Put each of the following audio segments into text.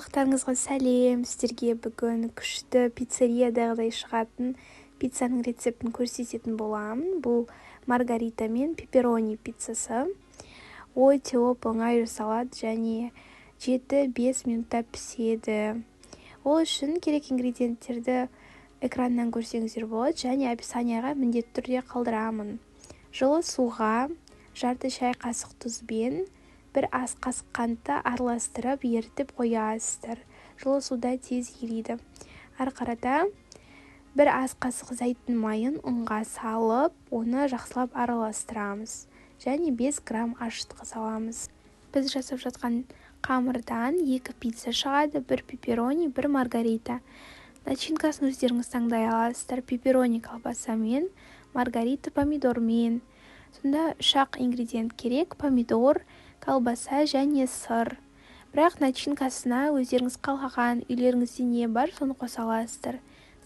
Барлықтарыңызға сәлем. Сіздерге бүгін күшті пиццериядағыдай шығатын пиццаның рецептін көрсететін боламын. Бұл маргарита мен пепперони пиццасы. Өте оп-оңай жасалады және 7-5 минутта піседі. Ол үшін керек ингредиенттерді экраннан көрсеңіздер болады және описанияға міндетті түрде қалдырамын. Жылы суға жарты шай қасық тұзбен 1 ас қасық қантты араластырып ерітіп қоясыздар. Жылы суда тез ериді. Ары қарата 1 ас қасық зәйтүн майын ұнға салып, оны жақсылап араластырамыз. Және 5 грамм ашытқы саламыз. Біз жасап жатқан қамырдан 2 пицца шығады, 1 пепперони, 1 маргарита. Начинкасын өздеріңіз таңдай аласыздар. Пепперони колбасамен, маргарита помидормен. Сонда 3-ақ ингредиент керек: помидор, колбаса және сыр. Бірақ начинкасына өздеріңіз қалаған үйлеріңізде не бар, соны қоса аласыздар.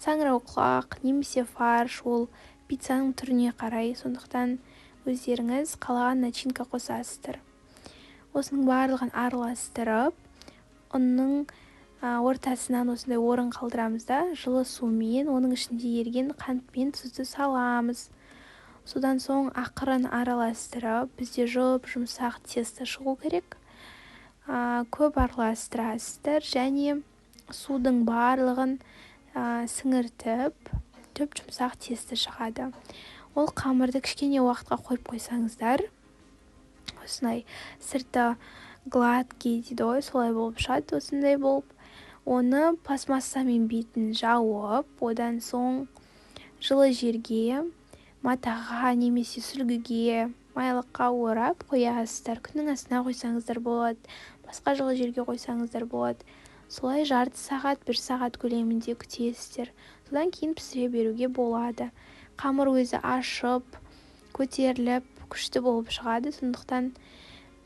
Саңырауқұлақ немесе фарш, ол пиццаның түріне қарай, сондықтан өздеріңіз қалаған начинка қосасыздар. Осының барлығын араластырып, ұнның ортасынан осындай орын қалдырамыз да, жылы сумен, оның ішінде еріген қантпен тұзды саламыз. Содан соң ақырын араластырып, бізде жұмсақ тесто шығу керек. Көп араластырасыздар және судың барлығын сіңіртіп, жұмсақ тесто шығады. Ол қамырды кішкене уақытқа қойып қойсаңыздар, осындай сырты гладкий дейді ғой, солай болып шығады. Осындай болып, оны пластмассамен бетін жауып, одан соң жылы жерге, матаға немесе сүлгіге, майлыққа орап қоясыздар. Күннің астына қойсаңыздар болады, басқа жылы жерге қойсаңыздар болады. Солай жарты сағат, 1 сағат көлемінде күтесіздер. Содан кейін пісіре беруге болады. Қамыр өзі ашып, көтеріліп, күшті болып шығады. Сондықтан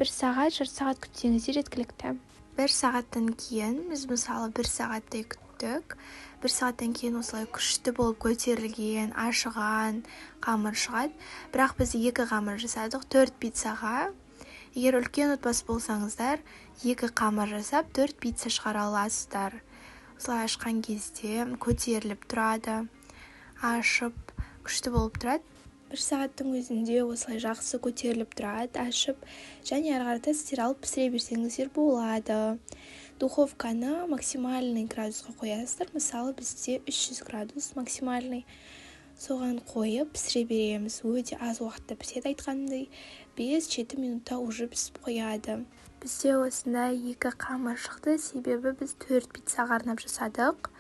1 сағат, жарты сағат күтсеңіздер жеткілікті. 1 сағаттан кейін, біз мысалы 1 сағаттай күттік. 1 сағаттан кейін осылай күшті болып көтерілген, ашыған қамыр шығады. Бірақ біз 2 қамыр жасадық, 4 пиццаға. Егер үлкен отбасы болсаңыздар, 2 қамыр жасап, 4 пицца шығара аласыздар. Осылай ашқан кезде көтеріліп тұрады, ашып, күшті болып тұрады. 1 сағаттың өзінде осылай жақсы көтеріліп тұрады, ашып, және ары қарата сіздер алып пісіре берсеңіздер болады. Духовканы максимальный градусқа қоясыздар. Мысалы, бізде 300 градус максимальный. Соған қойып пісіре береміз. Өте аз уақытта піседі, айтқанымдай 5-7 минутта уже пісіп қояды. Бізде осындай 2 қамыр шықты, себебі біз 4 пиццаға арнап жасадық.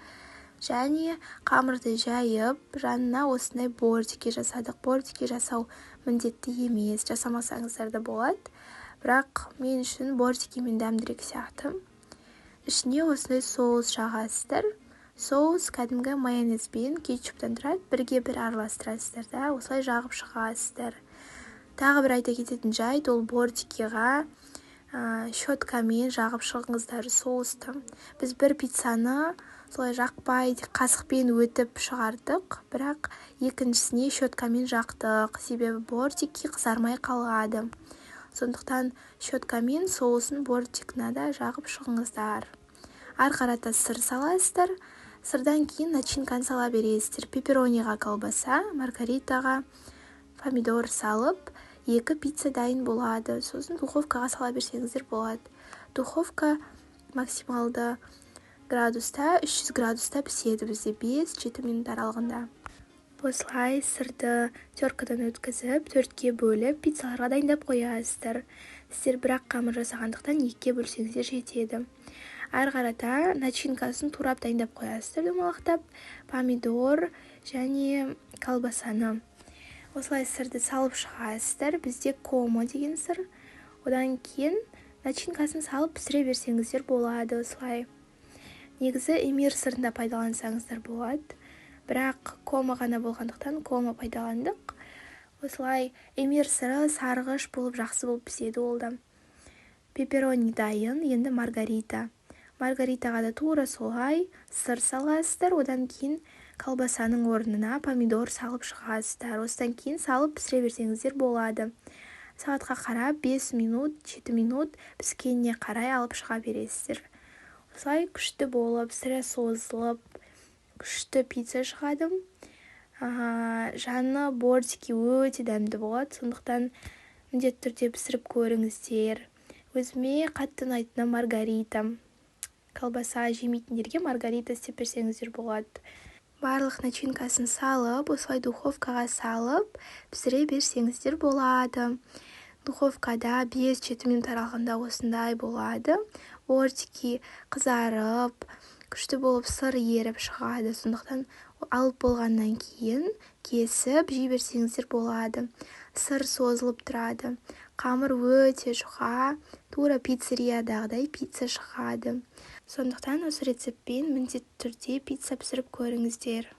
Және қамырды жайып, жанына осындай бортики жасадық. Бортики жасау міндетті емес, жасамасаңыздар да болады. Бірақ мен үшін бортикимен дәмдірек сияқты. Ішіне осындай соус жағасыздар. Соус кәдімгі майонезбен, кетчуптан тұрады. Бірге бір араластырасыздар да, осылай жағып шығасыздар. Тағы бір айта кететін жайт, ол бортикиға щеткамен жағып шығыңыздар соусты. Біз 1 пиццаны солай жақпай, қасықпен өтіп шығардық, бірақ екіншісіне щеткамен жақтық, себебі бортики қызармай қалады. Сондықтан щеткамен соусын бортикына да жағып шығыңыздар. Ары қарата сыр саласыздар. Сырдан кейін начинканы сала бересіздер. Пепперониға колбаса, маргаритаға помидор салып, 2 пицца дайын болады. Сосын духовкаға сала берсеңіздер болады. Духовка максималды градуста, 300 градуста піседі бізде 5-7 минут аралығында. Осылай сырды теркадан өткізіп, 4-ке бөліп, пиццаларға дайындап қоясыздар. Сіздер 1-ақ қамыр жасағандықтан 2-ке бөлсеңіздер жетеді. Ары қарата начинкасын турап дайындап қоясыздар, домалақтап, помидор және колбасаны. Осылай сырды салып шығасыздар. Бізде комо деген сыр. Одан кейін начинкасын салып пісіре берсеңіздер болады. Осылай негізі эмир сырында пайдалансаңыздар болады. Бірақ комо ғана болғандықтан комо пайдаландық. Осылай эмир сыры сарғыш болып жақсы болып піседі олда. Пепперони дайын, енді маргарита. Маргаритаға да тура солай сыр саласыздар, одан кейін колбасаның орнына помидор салып шығасыздар. Осыдан кейін салып пісіре берсеңіздер болады. Сағатқа қарап 5 минут, 7 минут піскеніне қарай алып шыға бересіздер. осылай күшті болып, сірә созылып, күшті пицца шығады. Жаны бортики өте дәмді болады, сондықтан міндетті түрде пісіріп көріңіздер. Өзіме қатты ұнайтыны маргарита. Колбаса жемейтіндерге маргарита істеп берсеңіздер болады. Барлық начинкасын салып, осылай духовкаға салып, пісіре берсеңіздер болады. Духовкада 5-7 минут аралығында осындай болады. Бортики қызарып, күшті болып сыр еріп шығады. Сондықтан алып болғаннан кейін кесіп жей берсеңіздер болады. Сыр созылып тұрады. Қамыр өте жұқа, тура пиццериядағыдай пицца шығады. Сондықтан осы рецептпен міндетті түрде пицца пісіріп көріңіздер.